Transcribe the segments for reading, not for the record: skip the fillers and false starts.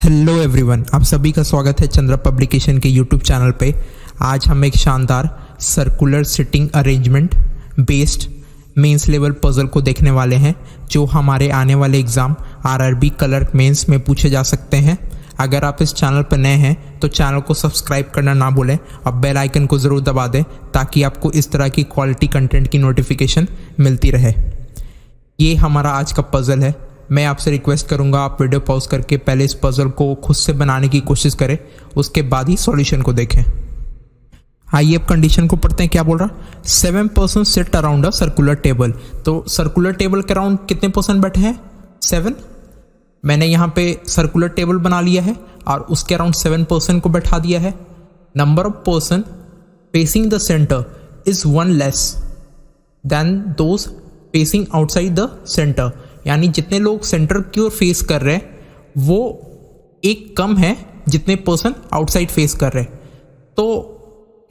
Hello everyone, आप सभी का स्वागत है चंद्रा पब्लिकेशन के यूट्यूब चैनल पे। आज हम एक शानदार circular seating arrangement based mains level puzzle को देखने वाले हैं, जो हमारे आने वाले एग्ज़ाम आरआरबी क्लर्क मेंस में पूछे जा सकते हैं। अगर आप इस चैनल पर नए हैं तो चैनल को सब्सक्राइब करना ना भूलें और बेल आइकन को ज़रूर दबा दें ताकि आपको इस तरह की क्वालिटी कंटेंट की नोटिफिकेशन मिलती रहे। ये हमारा आज का पज़ल है। मैं आपसे रिक्वेस्ट करूंगा आप वीडियो पॉज करके पहले इस पजल को खुद से बनाने की कोशिश करें, उसके बाद ही सॉल्यूशन को देखें। आइए अब कंडीशन को पढ़ते हैं। क्या बोल रहा? 7 person sit around a circular table. तो सर्कुलर टेबल के अराउंड कितने पर्सन बैठे हैं? 7। मैंने यहाँ पे सर्कुलर टेबल बना लिया है और उसके अराउंड 7 पर्सन को बैठा दिया है। Number of person facing the centre is 1 less than those facing outside the centre. यानी जितने लोग सेंटर की ओर फेस कर रहे हैं वो एक कम है जितने पर्सन आउटसाइड फेस कर रहे हैं। तो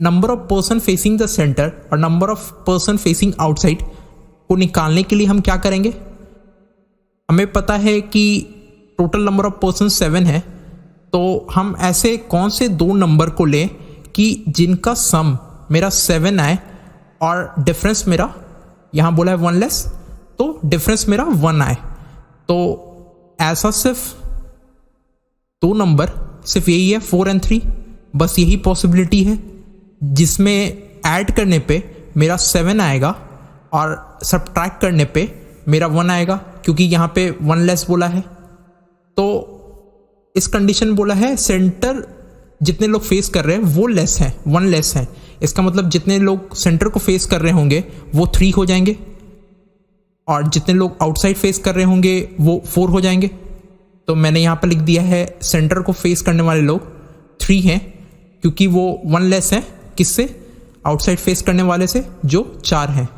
number of person facing the centre और number of person facing outside को निकालने के लिए हम क्या करेंगे? हमें पता है कि टोटल नंबर ऑफ पर्सन 7 है, तो हम ऐसे कौन से दो नंबर को लें कि जिनका सम मेरा 7 आए और डिफरेंस मेरा, यहाँ बोला है 1 लेस, तो डिफरेंस मेरा 1 आए। तो ऐसा सिर्फ दो नंबर सिर्फ यही है, 4 और 3, बस यही पॉसिबिलिटी है जिसमें ऐड करने पे मेरा 7 आएगा और सब्ट्रैक्ट करने पे मेरा 1 आएगा, क्योंकि यहाँ पे 1 लेस बोला है। तो इस कंडीशन बोला है सेंटर जितने लोग फेस कर रहे हैं वो लेस हैं, 1 लेस है। इसका मतलब जितने लोग सेंटर को फेस कर रहे होंगे वो 3 हो जाएंगे और जितने लोग आउटसाइड फेस कर रहे होंगे वो 4 हो जाएंगे। तो मैंने यहाँ पर लिख दिया है सेंटर को फेस करने वाले लोग 3 हैं, क्योंकि वो 1 लेस है किससे? आउटसाइड फेस करने वाले से, जो 4 हैं।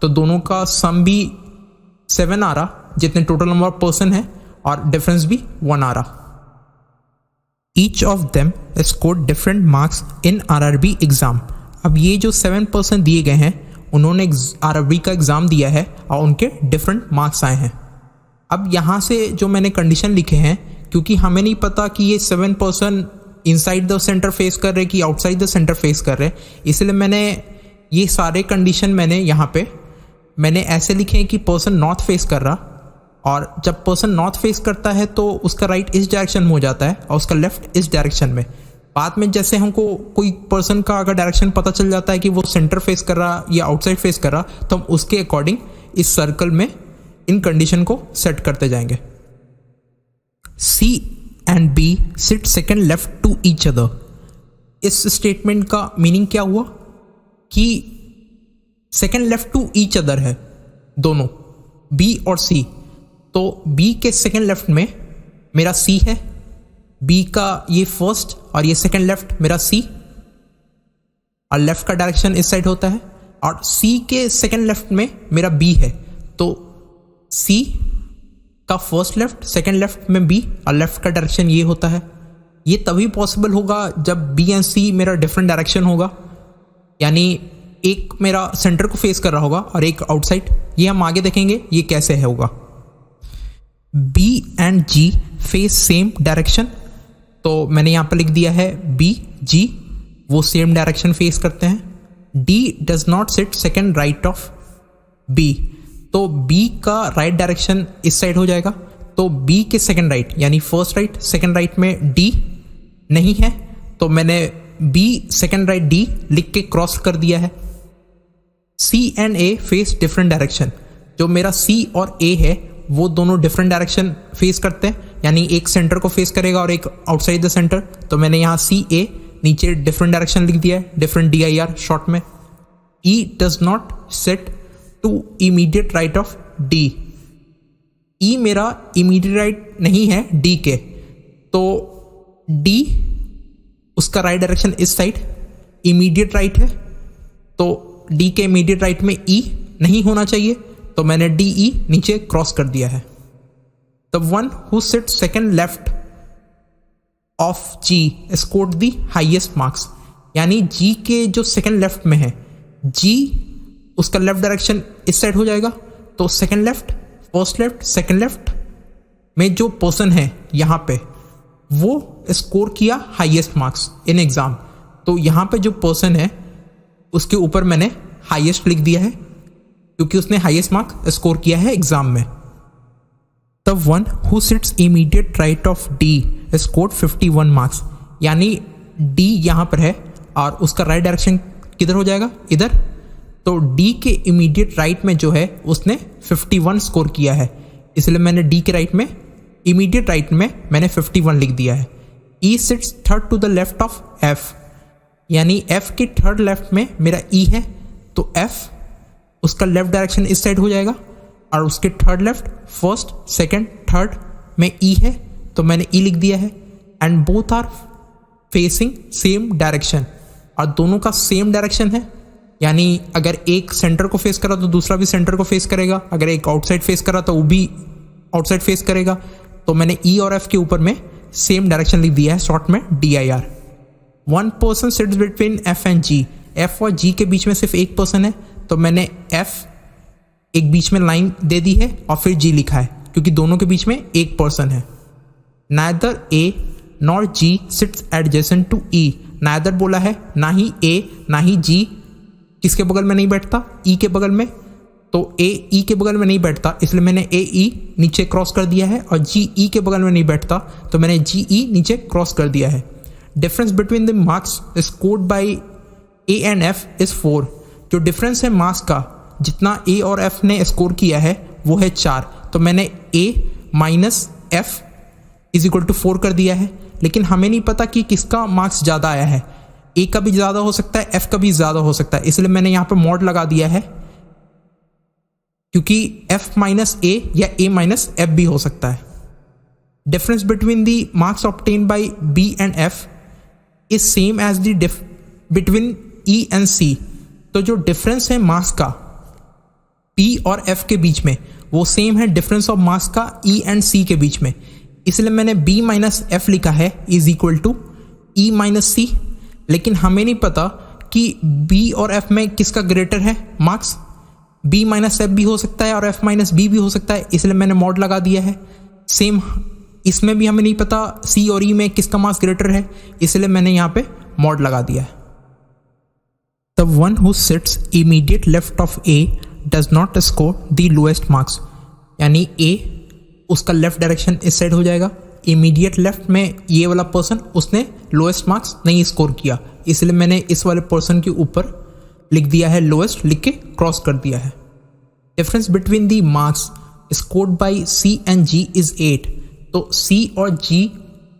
तो दोनों का सम भी 7 आ रहा जितने टोटल नंबर ऑफ पर्सन है, और डिफरेंस भी 1 आ रहा। Each of them scored different marks in RRB exam. अब ये जो 7 पर्सन दिए गए हैं उन्होंने आरआरबी का एग्ज़ाम दिया है और उनके डिफरेंट मार्क्स आए हैं। अब यहाँ से जो मैंने कंडीशन लिखे हैं, क्योंकि हमें नहीं पता कि ये 7 person inside the centre face कर रहे कि आउटसाइड द सेंटर फेस कर रहे, इसलिए मैंने ये सारे कंडीशन मैंने यहाँ पे मैंने ऐसे लिखे हैं कि पर्सन नॉर्थ फेस कर रहा, और जब पर्सन नॉर्थ फेस करता है तो उसका राइट इस डायरेक्शन में हो जाता है और उसका लेफ्ट इस डायरेक्शन में। बाद में जैसे हमको कोई पर्सन का अगर डायरेक्शन पता चल जाता है कि वो सेंटर फेस कर रहा या आउटसाइड फेस कर रहा, तो हम उसके अकॉर्डिंग इस सर्कल में इन कंडीशन को सेट करते जाएंगे। C and B sit second left to each other। इस स्टेटमेंट का मीनिंग क्या हुआ कि second left to each other है दोनों, B और C। तो B के सेकेंड लेफ्ट में मेरा C है, B का ये फर्स्ट और ये सेकेंड लेफ्ट मेरा C, और लेफ्ट का डायरेक्शन इस साइड होता है, और C के सेकेंड लेफ्ट में मेरा B है। तो C का फर्स्ट लेफ्ट, सेकेंड लेफ्ट में B और लेफ्ट का डायरेक्शन ये होता है। ये तभी पॉसिबल होगा जब B एंड C मेरा डिफरेंट डायरेक्शन होगा, यानी एक मेरा सेंटर को फेस कर रहा होगा और एक आउटसाइड। ये हम आगे देखेंगे ये कैसे होगा। B and G face same direction, तो मैंने यहाँ पर लिख दिया है B G वो सेम डायरेक्शन फेस करते हैं। D does not sit second right of B, तो B का राइट डायरेक्शन इस साइड हो जाएगा। तो B के सेकेंड राइट यानी फर्स्ट राइट सेकेंड राइट में D नहीं है, तो मैंने B सेकेंड राइट D लिख के क्रॉस कर दिया है। C and A face different direction, जो मेरा C और A है वो दोनों डिफरेंट डायरेक्शन फेस करते हैं, यानी एक सेंटर को फेस करेगा और एक आउटसाइड द सेंटर। तो मैंने यहाँ CA नीचे डिफरेंट डायरेक्शन लिख दिया है, डिफरेंट DIR शॉर्ट में। E does not sit to immediate right of D। E मेरा इमीडिएट राइट नहीं है D के, तो D उसका राइट डायरेक्शन इस साइड इमीडिएट राइट है, तो D के इमीडिएट राइट में E नहीं होना चाहिए, तो मैंने DE नीचे क्रॉस कर दिया है। The one who sits second left of G scored the highest marks। यानी G के जो सेकेंड लेफ्ट में है, G उसका लेफ्ट डायरेक्शन इस साइड हो जाएगा, तो second left, first left, second left में जो पर्सन है यहाँ पे वो स्कोर किया हाईएस्ट मार्क्स इन एग्जाम। तो यहाँ पे जो पर्सन है उसके ऊपर मैंने हाईएस्ट लिख दिया है क्योंकि उसने हाईएस्ट मार्क स्कोर किया है एग्जाम में। The one who sits immediate right of D scored 51 marks, यानी डी यहाँ पर है और उसका राइट डायरेक्शन किधर हो जाएगा, इधर। तो डी के इमीडिएट राइट में जो है उसने 51 स्कोर किया है, इसलिए मैंने डी के राइट में, इमीडिएट राइट में मैंने 51 लिख दिया है। E sits third to the left of F, यानी एफ के थर्ड लेफ्ट में मेरा ई है, तो एफ उसका लेफ्ट डायरेक्शन इस साइड हो जाएगा और उसके third left, first second third में ई है, तो मैंने ई लिख दिया है। And both are facing same direction, और दोनों का सेम डायरेक्शन है, यानी अगर एक सेंटर को फेस करा तो दूसरा भी सेंटर को फेस करेगा, अगर एक आउटसाइड फेस करा तो वो भी आउटसाइड फेस करेगा। तो मैंने ई और एफ के ऊपर में सेम डायरेक्शन लिख दिया है, शॉर्ट में DIR। One person sits between F and G, F और जी के बीच में सिर्फ एक पर्सन है, तो मैंने एफ एक बीच में लाइन दे दी है और फिर जी लिखा है क्योंकि दोनों के बीच में एक पर्सन है। Neither A nor G sits adjacent to E, neither बोला है, ना ही ए ना ही जी किसके बगल में नहीं बैठता, ई के बगल में। तो ए ई के बगल में नहीं बैठता, इसलिए मैंने ए ई नीचे क्रॉस कर दिया है, और जी ई के बगल में नहीं बैठता तो मैंने जी ई नीचे क्रॉस कर दिया है। Difference between the marks scored bye A and F is 4, जो डिफरेंस है मार्क्स का जितना ए और एफ ने स्कोर किया है वो है 4, तो मैंने A minus F is equal to 4 कर दिया है। लेकिन हमें नहीं पता कि किसका मार्क्स ज़्यादा आया है, ए का भी ज़्यादा हो सकता है, एफ का भी ज़्यादा हो सकता है, इसलिए मैंने यहाँ पे मॉड लगा दिया है क्योंकि एफ माइनस ए या ए माइनस एफ भी हो सकता है। Difference between the marks obtain by B and F is same as the between E and C, तो जो डिफरेंस है मार्क्स का बी और एफ के बीच में वो सेम है डिफरेंस ऑफ मार्क्स का ई एंड सी के बीच में, इसलिए मैंने बी माइनस एफ लिखा है is equal to E minus C. लेकिन हमें नहीं पता कि बी और एफ में किसका ग्रेटर है मार्क्स, बी माइनस एफ भी हो सकता है और एफ माइनस बी भी हो सकता है, इसलिए मैंने मॉड लगा दिया है। सेम इसमें भी हमें नहीं पता सी और ई में किसका मार्क्स ग्रेटर है, इसलिए मैंने यहाँ पे मॉड लगा दिया है। The one who sits immediate left of A does not score the lowest marks, यानी ए उसका लेफ्ट डायरेक्शन इस साइड हो जाएगा, इमीडिएट लेफ्ट में ये वाला पर्सन उसने लोएस्ट मार्क्स नहीं स्कोर किया, इसलिए मैंने इस वाले पर्सन के ऊपर लिख दिया है लोएस्ट, लिख के क्रॉस कर दिया है। Difference between the marks scored by C and G is 8, तो सी और जी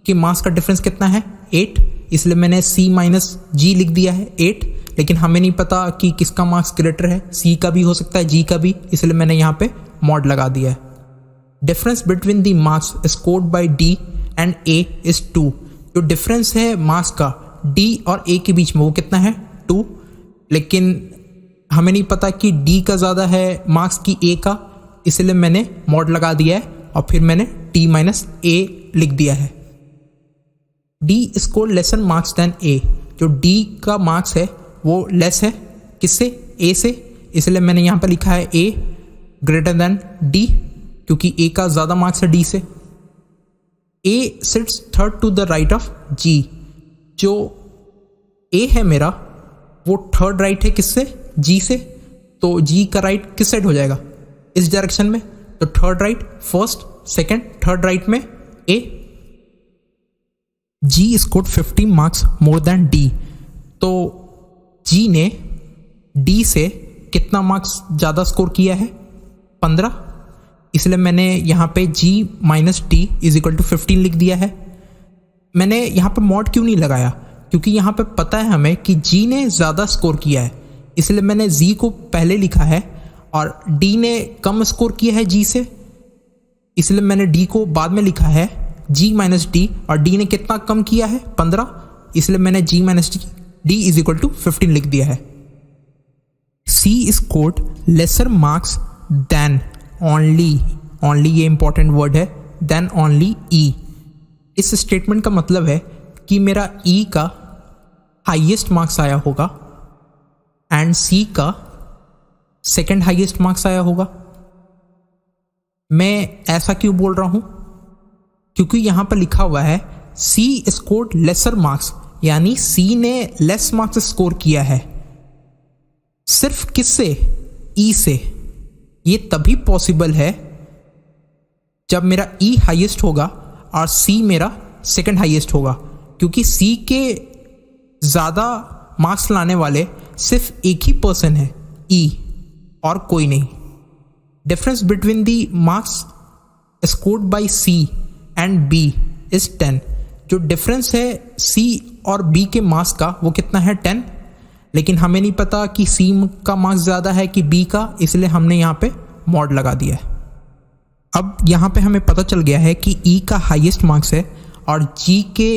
के मार्क्स का डिफरेंस कितना है 8, इसलिए मैंने सी माइनस जी लिख दिया है 8। लेकिन हमें नहीं पता कि किसका मार्क्स ग्रेटर है, सी का भी हो सकता है जी का भी, इसलिए मैंने यहाँ पे मॉड लगा दिया है। Difference between the marks scored bye D and A is 2, जो डिफरेंस है मार्क्स का डी और ए के बीच में वो कितना है 2, लेकिन हमें नहीं पता कि डी का ज़्यादा है मार्क्स की ए का, इसलिए मैंने मॉड लगा दिया है और फिर मैंने डी माइनस ए लिख दिया है। D score lesser marks than A, जो डी का मार्क्स है वो लेस है किससे, ए से, इसलिए मैंने यहाँ पर लिखा है ए ग्रेटर देन डी क्योंकि ए का ज़्यादा मार्क्स है डी से। A sits third to the right of G, जो ए है मेरा वो थर्ड राइट है किससे, जी से, तो जी का राइट किस साइड हो जाएगा, इस डायरेक्शन में, तो third right, first second third right में A. G scored 50 marks more than D, तो जी ने डी से कितना मार्क्स ज़्यादा स्कोर किया है 15, इसलिए मैंने यहाँ पे G minus D is equal to 15 लिख दिया है। मैंने यहाँ पे मॉड क्यों नहीं लगाया, क्योंकि यहाँ पे पता है हमें कि जी ने ज़्यादा स्कोर किया है, इसलिए मैंने जी को पहले लिखा है, और डी ने कम स्कोर किया है जी से, इसलिए मैंने डी को बाद में लिखा है जी माइनस डी, और डी ने कितना कम किया है 15, इसलिए मैंने G minus D is equal to 15 लिख दिया है। C scored lesser marks than only ये इंपॉर्टेंट वर्ड है, देन ओनली ई। इस स्टेटमेंट का मतलब है कि मेरा ई का हाईएस्ट मार्क्स आया होगा एंड सी का सेकंड हाईएस्ट मार्क्स आया होगा। मैं ऐसा क्यों बोल रहा हूं, क्योंकि यहां पर लिखा हुआ है सी स्कोर्ड लेसर मार्क्स, यानी सी ने लेस मार्क्स स्कोर किया है। सिर्फ किससे? ई से। ये तभी पॉसिबल है जब मेरा ई हाईएस्ट होगा और सी मेरा सेकंड हाईएस्ट होगा, क्योंकि सी के ज़्यादा मार्क्स लाने वाले सिर्फ एक ही पर्सन है, ई, और कोई नहीं। Difference between the marks scored by C and B is 10। जो डिफरेंस है सी और बी के मार्क्स का वो कितना है? 10। लेकिन हमें नहीं पता कि सी का मार्क्स ज़्यादा है कि बी का, इसलिए हमने यहाँ पे मॉड लगा दिया है। अब यहाँ पे हमें पता चल गया है कि ई का हाईएस्ट मार्क्स है और जी के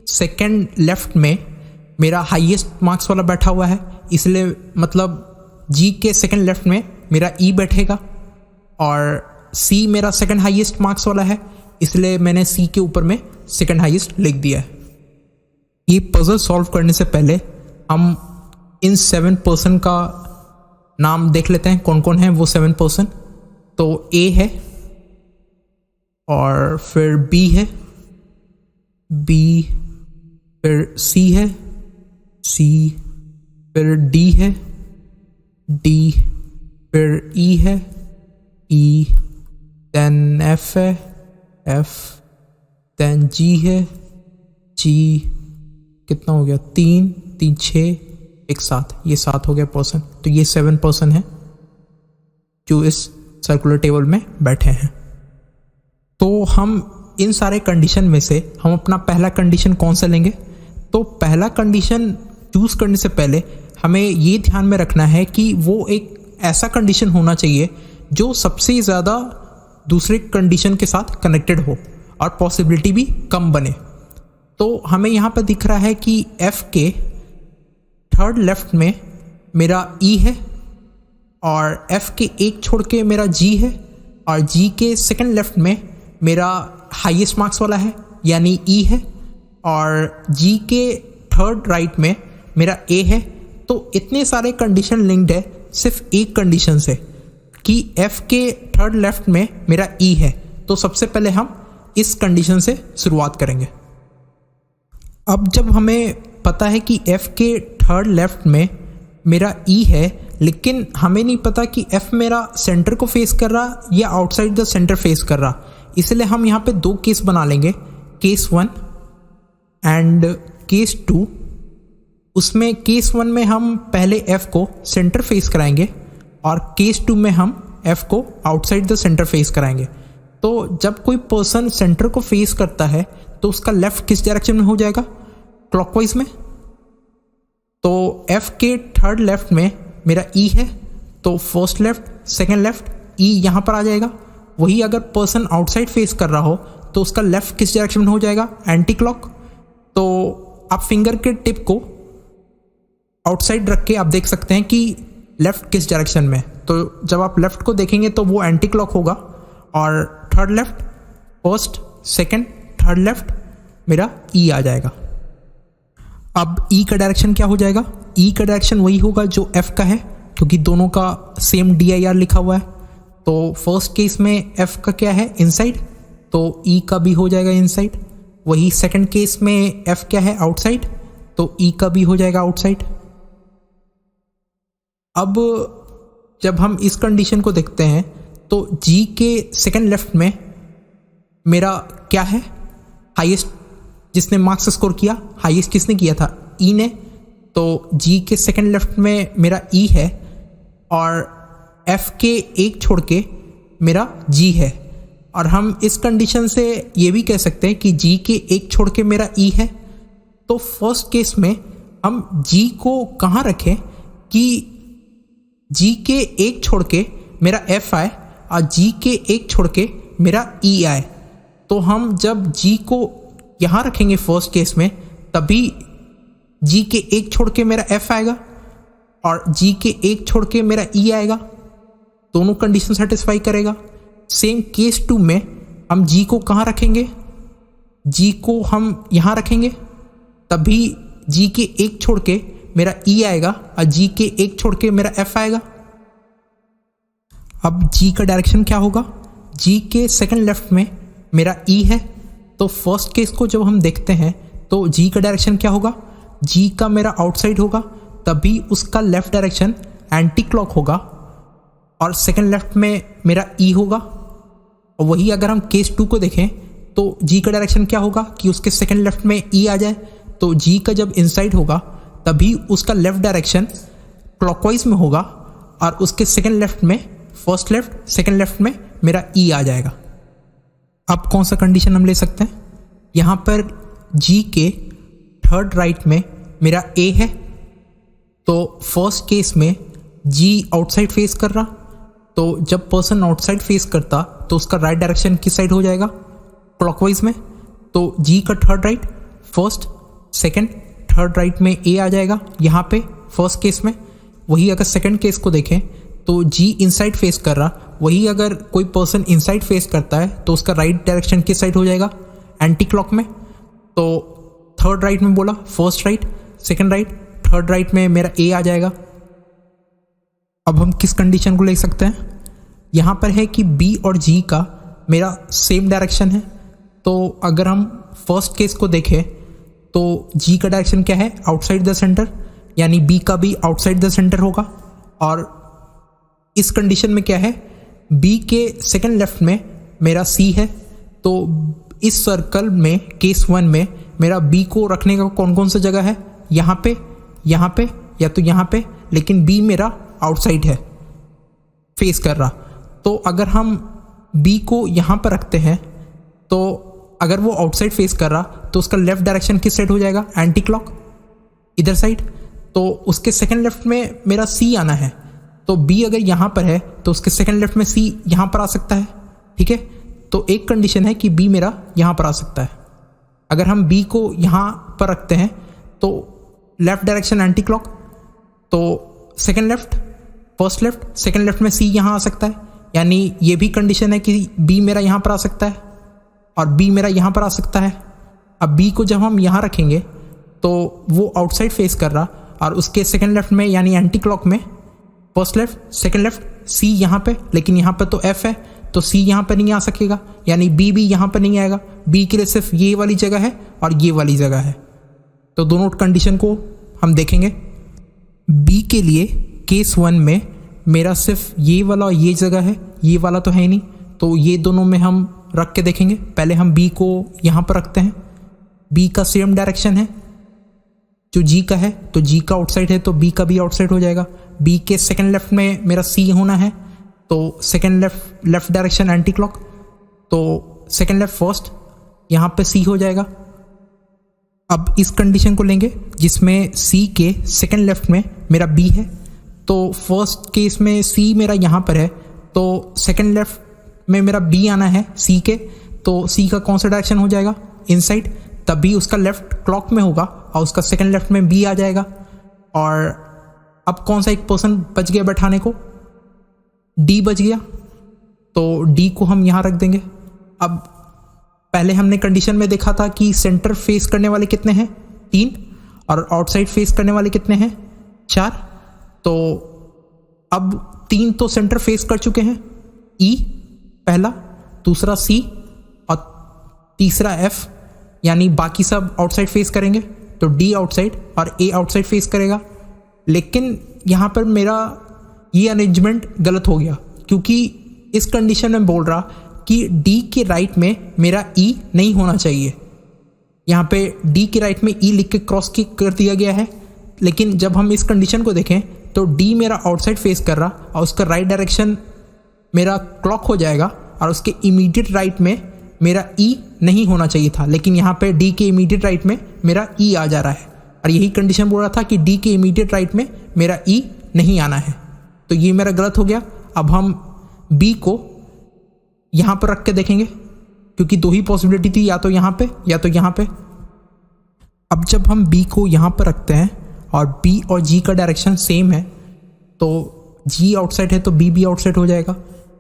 सेकंड लेफ्ट में मेरा हाईएस्ट मार्क्स वाला बैठा हुआ है, इसलिए मतलब जी के सेकंड लेफ्ट में मेरा ई बैठेगा और सी मेरा सेकंड हाईएस्ट मार्क्स वाला है, इसलिए मैंने सी के ऊपर में सेकंड हाईएस्ट लिख दिया है। ये पजल सॉल्व करने से पहले हम इन 7 पर्सन का नाम देख लेते हैं, कौन कौन है वो 7 पर्सन। तो ए है, और फिर बी है, बी, फिर सी है, सी, फिर डी है, डी, फिर ई है, ई, देन एफ है, एफ, देन जी है, जी, कितना हो गया? 3, 3, 6, एक 7, ये 7 हो गया पर्सन। तो ये 7 पर्सन है जो इस सर्कुलर टेबल में बैठे हैं। तो हम इन सारे कंडीशन में से हम अपना पहला कंडीशन कौन सा लेंगे? तो पहला कंडीशन चूज करने से पहले हमें ये ध्यान में रखना है कि वो एक ऐसा कंडीशन होना चाहिए जो सबसे ज़्यादा दूसरे कंडीशन के साथ कनेक्टेड हो और पॉसिबिलिटी भी कम बने। तो हमें यहाँ पर दिख रहा है कि F के थर्ड लेफ्ट में मेरा E है और F के एक छोड़ के मेरा G है और G के सेकंड लेफ्ट में मेरा हाईएस्ट मार्क्स वाला है यानी E है और G के थर्ड राइट में मेरा A है। तो इतने सारे कंडीशन लिंक्ड है सिर्फ एक कंडीशन से कि F के थर्ड लेफ्ट में मेरा E है। तो सबसे पहले हम इस कंडीशन से शुरुआत करेंगे। अब जब हमें पता है कि F के थर्ड लेफ्ट में मेरा E है, लेकिन हमें नहीं पता कि F मेरा सेंटर को फेस कर रहा या आउटसाइड द सेंटर फेस कर रहा, इसलिए हम यहाँ पे 2 केस बना लेंगे, केस 1 एंड केस 2। उसमें केस 1 में हम पहले F को सेंटर फेस कराएंगे और केस 2 में हम F को आउटसाइड द सेंटर फेस कराएंगे। तो जब कोई पर्सन सेंटर को फेस करता है तो उसका लेफ्ट किस डायरेक्शन में हो जाएगा? क्लॉकवाइज में। तो F के थर्ड लेफ्ट में मेरा E है, तो first left, second left, E यहाँ पर आ जाएगा। वही अगर पर्सन आउटसाइड फेस कर रहा हो तो उसका लेफ्ट किस डायरेक्शन में हो जाएगा? Anti clock. तो आप फिंगर के टिप को आउटसाइड रख के आप देख सकते हैं कि लेफ्ट किस डायरेक्शन में। तो जब आप लेफ्ट को देखेंगे तो वो एंटी क्लॉक होगा और third left, first, second, third left मेरा E आ जाएगा। अब E का डायरेक्शन क्या हो जाएगा? E का डायरेक्शन वही होगा जो F का है, क्योंकि दोनों का सेम DIR लिखा हुआ है। तो फर्स्ट केस में F का क्या है? इनसाइड, तो E का भी हो जाएगा इनसाइड। वही सेकंड केस में F क्या है? आउटसाइड, तो E का भी हो जाएगा आउटसाइड। अब जब हम इस कंडीशन को देखते हैं तो G के सेकंड लेफ्ट में मेरा क्या है? हाईएस्ट जिसने मार्क्स स्कोर किया, हाईएस्ट किसने किया था? E ने। तो G के सेकंड लेफ्ट में मेरा E है और F के एक छोड़ के मेरा G है। और हम इस कंडीशन से ये भी कह सकते हैं कि G के एक छोड़ के मेरा E है। तो फर्स्ट केस में हम G को कहाँ रखें कि G के एक छोड़ के मेरा F आए और G के एक छोड़ के मेरा E आए। तो हम जब G को यहाँ रखेंगे फर्स्ट केस में, तभी G के एक छोड़ के मेरा F आएगा और G के एक छोड़ के मेरा E आएगा। दोनों कंडीशन सेटिस्फाई करेगा। सेम केस 2 में हम G को कहाँ रखेंगे? G को हम यहाँ रखेंगे, तभी G के एक छोड़ के मेरा E आएगा और G के एक छोड़ के मेरा F आएगा। अब G का डायरेक्शन क्या होगा? G के सेकंड लेफ्ट में मेरा E है तो फर्स्ट केस को जब हम देखते हैं तो जी का डायरेक्शन क्या होगा, जी का मेरा आउटसाइड होगा, तभी उसका लेफ्ट डायरेक्शन एंटी क्लॉक होगा, और सेकंड लेफ्ट में मेरा ई होगा। और वही अगर हम केस 2 को देखें तो जी का डायरेक्शन क्या होगा कि उसके सेकंड लेफ्ट में ई आ जाए, तो जी का जब इनसाइड होगा तभी उसका लेफ्ट डायरेक्शन क्लॉकवाइज में होगा, और उसके सेकंड लेफ्ट में फर्स्ट लेफ्ट सेकंड लेफ्ट में मेरा ई आ जाएगा। अब कौन सा कंडीशन हम ले सकते हैं, यहाँ पर जी के थर्ड राइट में मेरा ए है, तो फर्स्ट केस में जी आउटसाइड फेस कर रहा, तो जब पर्सन आउटसाइड फेस करता तो उसका राइट डायरेक्शन किस साइड हो जाएगा, क्लॉकवाइज में। तो जी का third right first second third right में ए आ जाएगा यहाँ पे फर्स्ट केस में। वही अगर सेकंड केस को देखें तो जी इनसाइड फेस कर रहा, वही अगर कोई पर्सन इनसाइड फेस करता है तो उसका राइट डायरेक्शन किस साइड हो जाएगा, एंटी क्लॉक में। तो थर्ड राइट में बोला first right second right, third right में मेरा ए आ जाएगा। अब हम किस कंडीशन को ले सकते हैं, यहाँ पर है कि बी और जी का मेरा सेम डायरेक्शन है, तो अगर हम फर्स्ट केस को देखें तो जी का डायरेक्शन क्या है, आउटसाइड द सेंटर, यानी बी का भी आउटसाइड द सेंटर होगा। और इस कंडीशन में क्या है, बी के सेकंड लेफ्ट में मेरा सी है, तो इस सर्कल में केस 1 में मेरा बी को रखने का कौन कौन सा जगह है, यहाँ पे या तो यहाँ पे, लेकिन बी मेरा आउटसाइड है फेस कर रहा। तो अगर हम बी को यहाँ पर रखते हैं तो अगर वो आउटसाइड फेस कर रहा तो उसका लेफ्ट डायरेक्शन किस साइड हो जाएगा, एंटी क्लॉक इधर साइड। तो उसके सेकंड लेफ्ट में मेरा सी आना है, तो बी अगर यहाँ पर है तो उसके सेकंड लेफ्ट में सी यहाँ पर आ सकता है, ठीक है। तो एक कंडीशन है कि बी मेरा यहाँ पर आ सकता है। अगर हम बी को यहाँ पर रखते हैं तो लेफ्ट डायरेक्शन एंटी क्लॉक, तो second left first left second left में सी यहाँ आ सकता है, यानी ये भी कंडीशन है कि बी मेरा यहाँ पर आ सकता है और बी मेरा यहाँ पर आ सकता है। अब बी को जब हम यहाँ रखेंगे तो वो आउटसाइड फेस कर रहा, और उसके सेकंड लेफ्ट में यानी एंटी क्लॉक में फर्स्ट लेफ्ट सेकंड लेफ्ट सी यहाँ पे, लेकिन यहाँ पे तो एफ है तो सी यहाँ पे नहीं आ सकेगा, यानी बी भी यहाँ पे नहीं आएगा। बी के लिए सिर्फ ये वाली जगह है और ये वाली जगह है। तो दोनों कंडीशन को हम देखेंगे। बी के लिए केस 1 में मेरा सिर्फ ये वाला और ये जगह है, ये वाला तो है ही नहीं, तो ये दोनों में हम रख के देखेंगे। पहले हम बी को यहाँ पर रखते हैं, बी का सेम डायरेक्शन है जो जी का है, तो जी का आउटसाइड है तो बी का भी आउटसाइड हो जाएगा। बी के सेकंड लेफ्ट में मेरा सी होना है, तो second left direction anti clock, तो सेकंड लेफ्ट फर्स्ट यहाँ पे सी हो जाएगा। अब इस कंडीशन को लेंगे जिसमें सी के सेकंड लेफ्ट में मेरा बी है, तो फर्स्ट केस में सी मेरा यहाँ पर है, तो सेकंड लेफ्ट में मेरा बी आना है सी के, तो सी का कौन सा डायरेक्शन हो जाएगा, इनसाइड, तभी उसका लेफ्ट क्लॉक में होगा और उसका सेकंड लेफ्ट में बी आ जाएगा। और अब कौन सा एक पर्सन बच गया बैठाने को, डी बच गया, तो डी को हम यहाँ रख देंगे। अब पहले हमने कंडीशन में देखा था कि सेंटर फेस करने वाले कितने हैं, 3, और आउटसाइड फेस करने वाले कितने हैं, 4। तो अब 3 तो सेंटर फेस कर चुके हैं, ई पहला, दूसरा सी और तीसरा एफ, यानी बाकी सब आउटसाइड फेस करेंगे, तो डी आउटसाइड और ए आउटसाइड फेस करेगा। लेकिन यहाँ पर मेरा ये अरेंजमेंट गलत हो गया, क्योंकि इस कंडीशन में बोल रहा कि डी के राइट में मेरा ई नहीं होना चाहिए। यहाँ पे डी के राइट में ई लिख के क्रॉस किक कर दिया गया है, लेकिन जब हम इस कंडीशन को देखें तो डी मेरा आउटसाइड फेस कर रहा और उसका राइट डायरेक्शन मेरा क्लॉक हो जाएगा, और उसके इमीडिएट राइट में मेरा ई नहीं होना चाहिए था, लेकिन यहाँ पे डी के इमीडिएट राइट में मेरा ई आ जा रहा है, और यही कंडीशन बोल रहा था कि डी के इमीडिएट राइट में मेरा ई नहीं आना है। तो ये मेरा गलत हो गया। अब हम बी को यहाँ पर रख के देखेंगे, क्योंकि 2 ही पॉसिबिलिटी थी, या तो यहाँ पे या तो यहाँ पे। अब जब हम बी को यहाँ पर रखते हैं और बी और जी का डायरेक्शन सेम है, तो जी आउटसाइड है तो बी भी आउटसाइड हो जाएगा।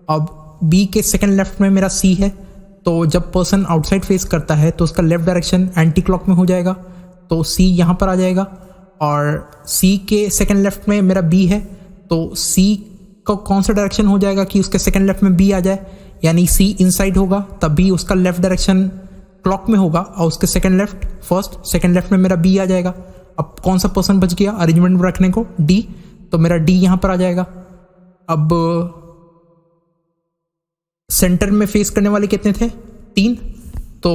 अब बी के सेकंड लेफ्ट में मेरा सी है, तो जब पर्सन आउटसाइड फेस करता है तो उसका लेफ्ट डायरेक्शन एंटी क्लॉक में हो जाएगा, तो सी यहाँ पर आ जाएगा। और सी के सेकंड लेफ्ट में मेरा बी है, तो सी का कौन सा डायरेक्शन हो जाएगा कि उसके सेकंड लेफ्ट में बी आ जाए, यानी सी इनसाइड होगा, तभी उसका लेफ्ट डायरेक्शन क्लॉक में होगा और उसके second left, first second left में मेरा बी आ जाएगा। अब कौन सा पर्सन बच गया अरेंजमेंट में रखने को? डी। तो मेरा डी यहां पर आ जाएगा। अब सेंटर में फेस करने वाले कितने थे? 3। तो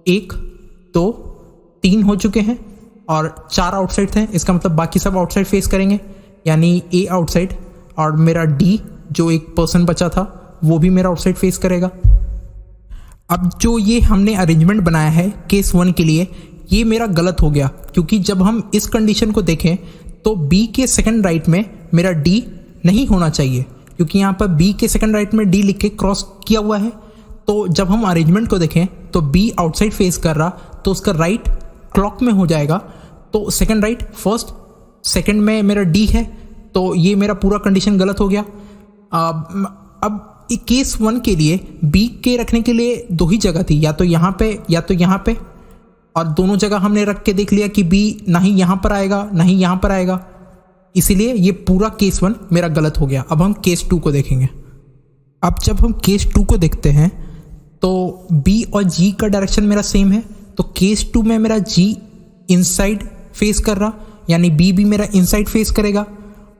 1 2 3 हो चुके हैं और 4 आउटसाइड थे। इसका मतलब बाकी सब आउटसाइड फेस करेंगे, यानी ए आउटसाइड, और मेरा डी जो एक पर्सन बचा था वो भी मेरा आउटसाइड फेस करेगा। अब जो ये हमने अरेंजमेंट बनाया है केस 1 के लिए, ये मेरा गलत हो गया, क्योंकि जब हम इस कंडीशन को देखें तो बी के सेकंड राइट में मेरा डी नहीं होना चाहिए, क्योंकि यहाँ पर बी के सेकंड राइट में डी लिख के क्रॉस किया हुआ है। तो जब हम अरेंजमेंट को देखें तो बी आउटसाइड फेस कर रहा, तो उसका राइट क्लॉक में हो जाएगा। तो सेकंड राइट, फर्स्ट सेकंड में मेरा डी है, तो ये मेरा पूरा कंडीशन गलत हो गया। अब केस 1 के लिए बी के रखने के लिए 2 ही जगह थी, या तो यहाँ पे या तो यहाँ पे, और दोनों जगह हमने रख के देख लिया कि बी ना ही यहाँ पर आएगा ना ही यहाँ पर आएगा, इसीलिए ये पूरा केस 1 मेरा गलत हो गया। अब हम केस 2 को देखेंगे। अब जब हम केस 2 को देखते हैं तो बी और जी का डायरेक्शन मेरा सेम है, तो केस 2 में मेरा जी इनसाइड फेस कर रहा, यानी बी भी मेरा इनसाइड फेस करेगा,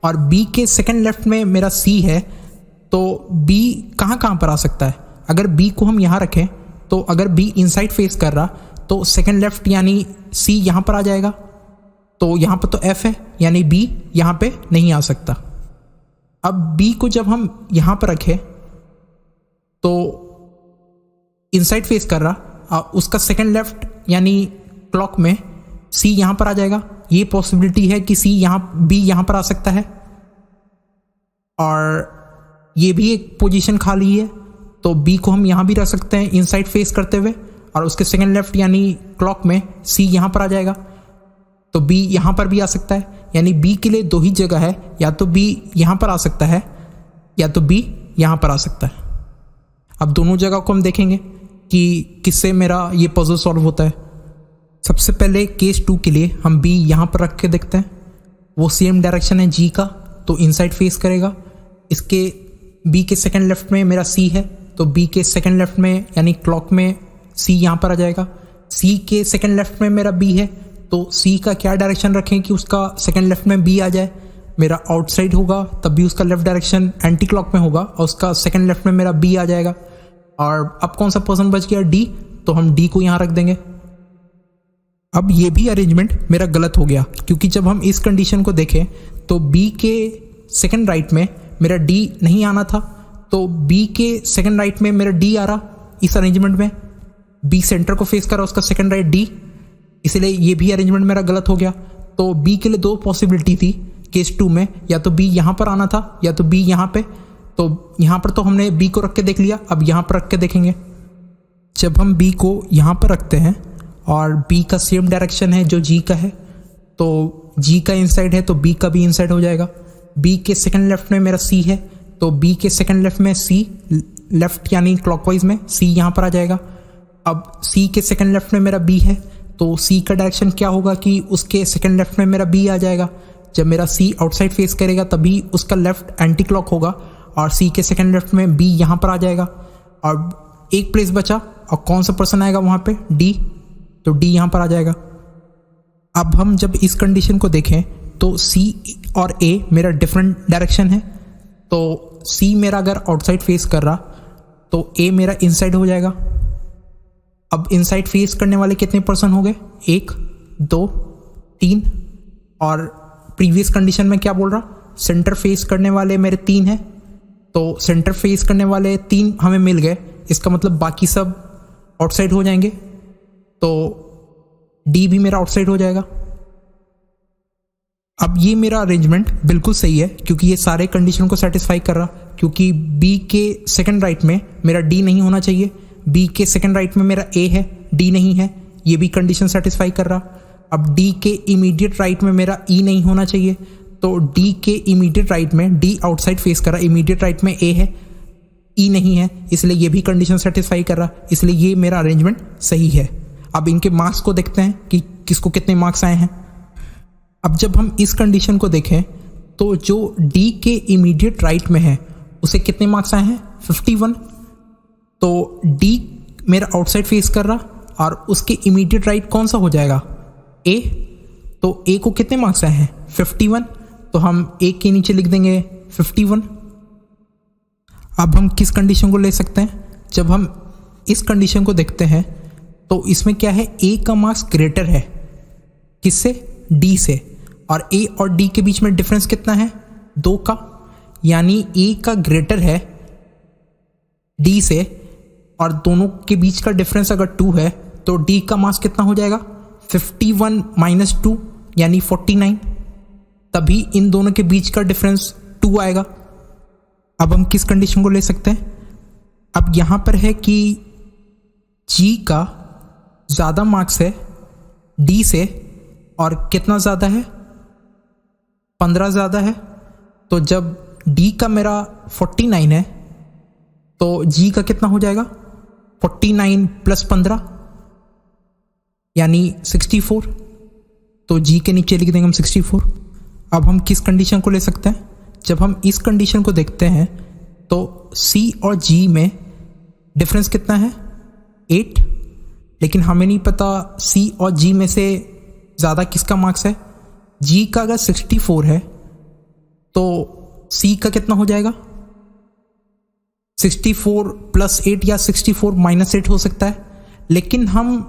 और बी के सेकंड लेफ्ट में मेरा सी है, तो बी कहाँ पर आ सकता है? अगर बी को हम यहाँ रखें तो अगर बी इनसाइड फेस कर रहा तो सेकंड लेफ्ट यानी सी यहाँ पर आ जाएगा, तो यहाँ पर तो एफ है, यानी बी यहाँ पे नहीं आ सकता। अब बी को जब हम यहाँ पर रखें तो इनसाइड फेस कर रहा, उसका सेकंड लेफ्ट यानी क्लॉक में सी यहाँ पर आ जाएगा। ये पॉसिबिलिटी है कि सी यहाँ बी यहाँ पर आ सकता है, और ये भी एक पोजीशन खाली है, तो बी को हम यहाँ भी रख सकते हैं इनसाइड फेस करते हुए, और उसके सेकंड लेफ्ट यानी क्लॉक में सी यहाँ पर आ जाएगा, तो बी यहाँ पर भी आ सकता है। यानी बी के लिए 2 ही जगह है, या तो बी यहाँ पर आ सकता है या तो बी यहाँ पर आ सकता है। अब दोनों जगह को हम देखेंगे कि किससे मेरा ये पजल सॉल्व होता है। सबसे पहले केस 2 के लिए हम बी यहाँ पर रख के देखते हैं। वो सेम डायरेक्शन है जी का, तो इनसाइड फेस करेगा। इसके बी के सेकंड लेफ्ट में मेरा सी है, तो बी के सेकंड लेफ्ट में यानी क्लॉक में सी यहाँ पर आ जाएगा। सी के सेकंड लेफ्ट में मेरा बी है, तो सी का क्या डायरेक्शन रखें कि उसका सेकंड लेफ्ट में बी आ जाए? मेरा आउटसाइड होगा, तब भी उसका लेफ्ट डायरेक्शन एंटी क्लॉक में होगा, और उसका सेकंड लेफ्ट में मेरा बी आ जाएगा। और अब कौन सा पर्सन बच गया? डी। तो हम डी को यहाँ रख देंगे। अब ये भी अरेंजमेंट मेरा गलत हो गया, क्योंकि जब हम इस कंडीशन को देखें तो बी के सेकंड राइट में मेरा डी नहीं आना था, तो बी के सेकंड राइट में मेरा डी आ रहा। इस अरेंजमेंट में बी सेंटर को फेस कर रहा, उसका सेकंड राइट डी, इसलिए ये भी अरेंजमेंट मेरा गलत हो गया। तो बी के लिए 2 पॉसिबिलिटी थी केस 2 में, या तो बी यहाँ पर आना था या तो बी यहाँ पे। तो यहाँ पर तो हमने बी को रख के देख लिया, अब यहाँ पर रख के देखेंगे। जब हम बी को यहाँ पर रखते हैं और बी का सेम डायरेक्शन है जो जी का है, तो जी का इनसाइड है तो बी का भी इनसाइड हो जाएगा। बी के सेकंड लेफ्ट में मेरा सी है, तो बी के सेकंड लेफ्ट में सी लेफ्ट यानी क्लॉकवाइज में सी यहाँ पर आ जाएगा। अब सी के सेकंड लेफ्ट में मेरा बी है, तो सी का डायरेक्शन क्या होगा कि उसके सेकंड लेफ्ट में मेरा बी आ जाएगा। जब मेरा सी आउटसाइड फेस करेगा तभी उसका लेफ्ट एंटी क्लॉक होगा, और सी के सेकंड लेफ्ट में बी यहाँ पर आ जाएगा। और एक प्लेस बचा, और कौन सा पर्सन आएगा वहाँ पे? डी। तो डी यहाँ पर आ जाएगा। अब हम जब इस कंडीशन को देखें तो सी और ए मेरा डिफरेंट डायरेक्शन है, तो सी मेरा अगर आउटसाइड फेस कर रहा तो ए मेरा इनसाइड हो जाएगा। अब इनसाइड फेस करने वाले कितने पर्सन हो गए? 1 2 3, और प्रीवियस कंडीशन में क्या बोल रहा? सेंटर फेस करने वाले मेरे 3 हैं, तो सेंटर फेस करने वाले 3 हमें मिल गए। इसका मतलब बाकी सब आउटसाइड हो जाएंगे, तो डी भी मेरा आउटसाइड हो जाएगा। अब ये मेरा अरेंजमेंट बिल्कुल सही है, क्योंकि ये सारे कंडीशन को सेटिस्फाई कर रहा। क्योंकि बी के सेकंड राइट में मेरा डी नहीं होना चाहिए, बी के सेकंड राइट में मेरा ए है, डी नहीं है, ये भी कंडीशन सेटिस्फाई कर रहा। अब डी के इमीडिएट राइट में मेरा ई नहीं होना चाहिए, तो डी के इमीडिएट राइट में डी आउटसाइड फेस कर रहा, इमीडिएट राइट में ए है, ई नहीं है, इसलिए ये भी कंडीशन सेटिस्फाई कर रहा, इसलिए ये मेरा अरेंजमेंट सही है। अब इनके मार्क्स को देखते हैं कि किसको कितने मार्क्स आए हैं। अब जब हम इस कंडीशन को देखें तो जो डी के इमीडिएट राइट में है उसे कितने मार्क्स आए हैं? 51। तो डी मेरा आउटसाइड फेस कर रहा, और उसके इमीडिएट राइट कौन सा हो जाएगा, ए। तो ए को कितने मार्क्स आए हैं, 51, तो हम ए के नीचे लिख देंगे 51। अब हम किस कंडीशन को ले सकते हैं, जब हम इस कंडीशन को देखते हैं तो इसमें क्या है, ए का मार्क्स ग्रेटर है किससे, डी से, और ए और डी के बीच में डिफरेंस कितना है, 2 का, यानी ए का ग्रेटर है डी से, और दोनों के बीच का डिफरेंस अगर 2 है तो डी का मार्क्स कितना हो जाएगा, 51 - 2 यानी 49, तभी इन दोनों के बीच का डिफरेंस 2 आएगा। अब हम किस कंडीशन को ले सकते हैं, अब यहां पर है कि जी का ज़्यादा मार्क्स है डी से, और कितना ज़्यादा है, 15 ज़्यादा है। तो जब डी का मेरा 49 है तो जी का कितना हो जाएगा, 49 + 15 यानी 64, तो जी के नीचे लिख देंगे हम 64। अब हम किस कंडीशन को ले सकते हैं, जब हम इस कंडीशन को देखते हैं तो सी और जी में डिफरेंस कितना है, 8, लेकिन हमें नहीं पता सी और जी में से ज़्यादा किसका मार्क्स है। जी का अगर 64 है तो सी का कितना हो जाएगा, 64 + 8 या 64 - 8 हो सकता है, लेकिन हम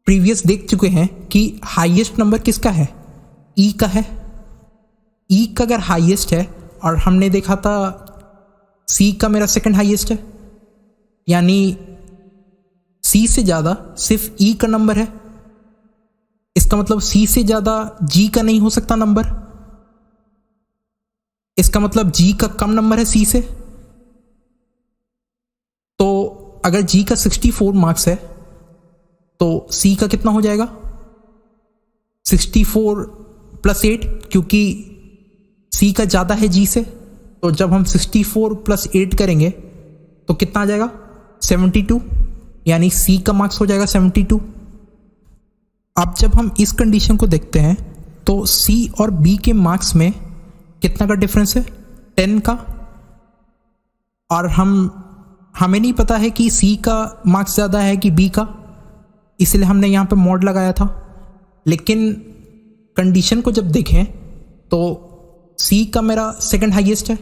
प्रीवियस देख चुके हैं कि हाईएस्ट नंबर किसका है, ई का है। ई का अगर हाईएस्ट है, और हमने देखा था सी का मेरा सेकंड हाईएस्ट है, यानी सी से ज़्यादा सिर्फ ई का नंबर है, इसका मतलब सी से ज़्यादा जी का नहीं हो सकता नंबर, इसका मतलब जी का कम नंबर है सी से। तो अगर जी का 64 मार्क्स है तो सी का कितना हो जाएगा, 64 + 8, क्योंकि सी का ज़्यादा है जी से। तो जब हम 64 + 8 करेंगे तो कितना आ जाएगा, 72, यानी सी का मार्क्स हो जाएगा 72। अब जब हम इस कंडीशन को देखते हैं तो सी और बी के मार्क्स में कितना का डिफरेंस है, 10 का, और हमें नहीं पता है कि सी का मार्क्स ज़्यादा है कि बी का, इसलिए हमने यहाँ पे मॉड लगाया था। लेकिन कंडीशन को जब देखें तो सी का मेरा सेकंड हाईएस्ट है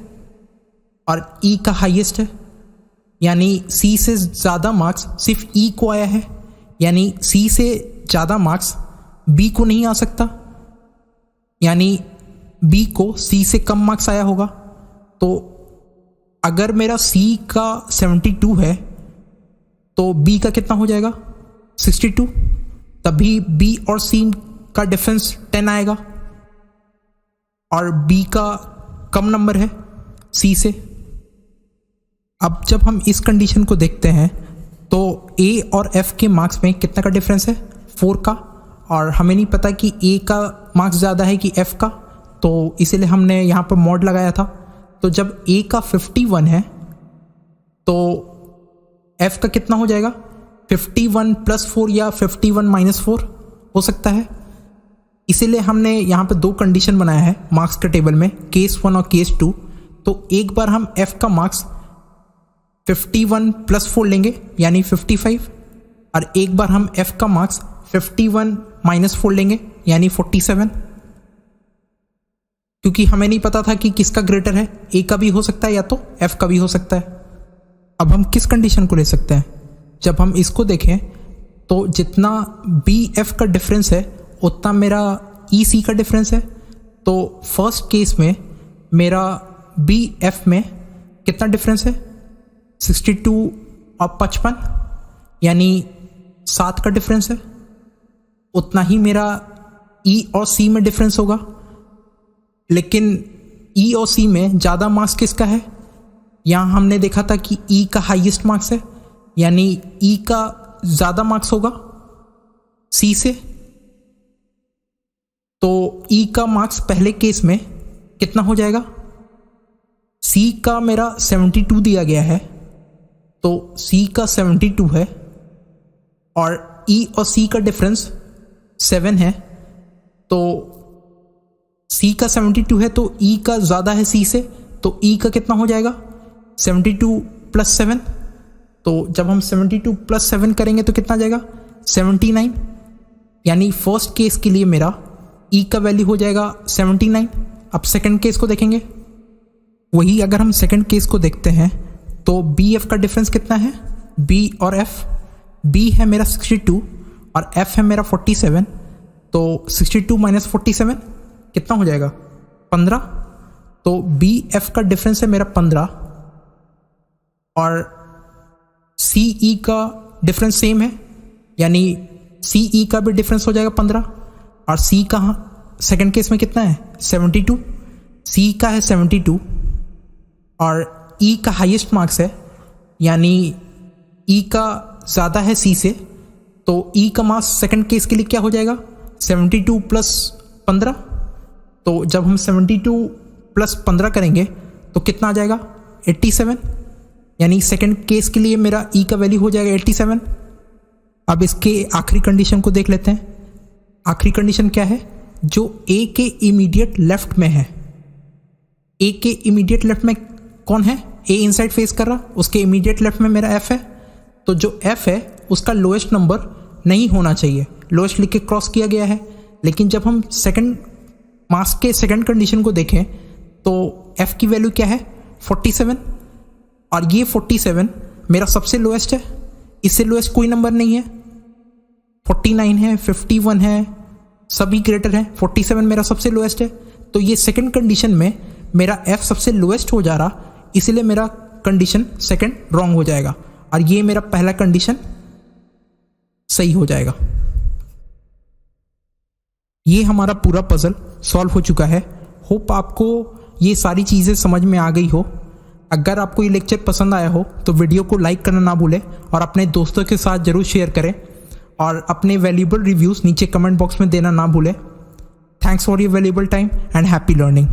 और ई का हाईएस्ट है, यानी सी से ज़्यादा मार्क्स सिर्फ ई को आया है, यानी सी से ज़्यादा मार्क्स बी को नहीं आ सकता, यानी बी को सी से कम मार्क्स आया होगा। तो अगर मेरा सी का 72 है तो बी का कितना हो जाएगा, 62, तभी बी और सी का डिफरेंस 10 आएगा, और बी का कम नंबर है सी से। अब जब हम इस कंडीशन को देखते हैं तो ए और एफ के मार्क्स में कितना का डिफरेंस है, 4 का, और हमें नहीं पता कि ए का मार्क्स ज़्यादा है कि एफ का, तो इसीलिए हमने यहाँ पर मॉड लगाया था। तो जब ए का 51 है तो एफ का कितना हो जाएगा, 51 + 4 या 51 - 4 हो सकता है। इसीलिए हमने यहाँ पे 2 कंडीशन बनाया है मार्क्स के टेबल में, केस 1 और केस 2। तो एक बार हम एफ का मार्क्स 51 + 4 लेंगे यानी 55, और एक बार हम एफ का मार्क्स 51 - 4 लेंगे यानी 47, क्योंकि हमें नहीं पता था कि किसका ग्रेटर है, ए का भी हो सकता है या तो एफ का भी हो सकता है। अब हम किस कंडीशन को ले सकते हैं, जब हम इसको देखें तो जितना बी एफ का डिफरेंस है उतना मेरा ई सी का डिफरेंस है। तो फर्स्ट केस में मेरा बी एफ में कितना डिफरेंस है, 62 और 55, यानी 7 का डिफरेंस है। उतना ही मेरा ई और सी में डिफरेंस होगा, लेकिन ई और सी में ज़्यादा मार्क्स किसका है, यहाँ हमने देखा था कि ई का हाईएस्ट मार्क्स है, यानी ई का ज़्यादा मार्क्स होगा सी से। तो ई का मार्क्स पहले केस में कितना हो जाएगा, सी का मेरा 72 दिया गया है, तो सी का 72 है, और ई और सी का डिफरेंस 7 है। तो सी का 72 है तो ई का ज़्यादा है सी से, तो ई का कितना हो जाएगा, 72 + 7 तो जब हम 72 + 7 करेंगे तो कितना आ जाएगा 79, यानी फर्स्ट केस के लिए मेरा ई का वैल्यू हो जाएगा 79। अब सेकंड केस को देखेंगे, वही अगर हम सेकंड केस को देखते हैं तो बी एफ का डिफरेंस कितना है, बी और एफ, बी है मेरा 62 और एफ है मेरा 47, तो 62 - 47 कितना हो जाएगा 15, तो बी एफ का डिफरेंस है मेरा 15 और सी ई का डिफरेंस सेम है, यानी सी ई का भी डिफरेंस हो जाएगा 15 और सी का सेकंड केस में कितना है 72, सी का है 72 और ई का हाईएस्ट मार्क्स है, यानी ई का ज़्यादा है सी से, तो ई का मार्क्स सेकंड केस के लिए क्या हो जाएगा 72 + 15, तो जब हम 72 + 15 करेंगे तो कितना आ जाएगा 87, यानी सेकंड केस के लिए मेरा ई का वैल्यू हो जाएगा 87। अब इसके आखिरी कंडीशन को देख लेते हैं। आखिरी कंडीशन क्या है, जो ए के इमीडिएट लेफ्ट में है, ए के इमीडिएट लेफ्ट में कौन है, ए इनसाइड फेस कर रहा, उसके इमीडिएट लेफ्ट में मेरा एफ है, तो जो एफ है उसका लोएस्ट नंबर नहीं होना चाहिए, लोएस्ट लिख के क्रॉस किया गया है। लेकिन जब हम सेकंड मार्क्स के सेकंड कंडीशन को देखें तो एफ की वैल्यू क्या है 47 और ये 47 मेरा सबसे लोएस्ट है, इससे लोएस्ट कोई नंबर नहीं है, 49 है, 51 है, सभी ग्रेटर है, 47 मेरा सबसे लोएस्ट है, तो ये सेकंड कंडीशन में मेरा एफ सबसे लोएस्ट हो जा रहा, इसलिए मेरा कंडीशन सेकंड रॉन्ग हो जाएगा और ये मेरा पहला कंडीशन सही हो जाएगा। ये हमारा पूरा पजल सॉल्व हो चुका है। होप आपको ये सारी चीज़ें समझ में आ गई हो। अगर आपको ये लेक्चर पसंद आया हो तो वीडियो को लाइक करना ना भूलें और अपने दोस्तों के साथ ज़रूर शेयर करें और अपने वैल्यूएबल रिव्यूज़ नीचे कमेंट बॉक्स में देना ना भूलें। Thanks for your valuable time and happy learning.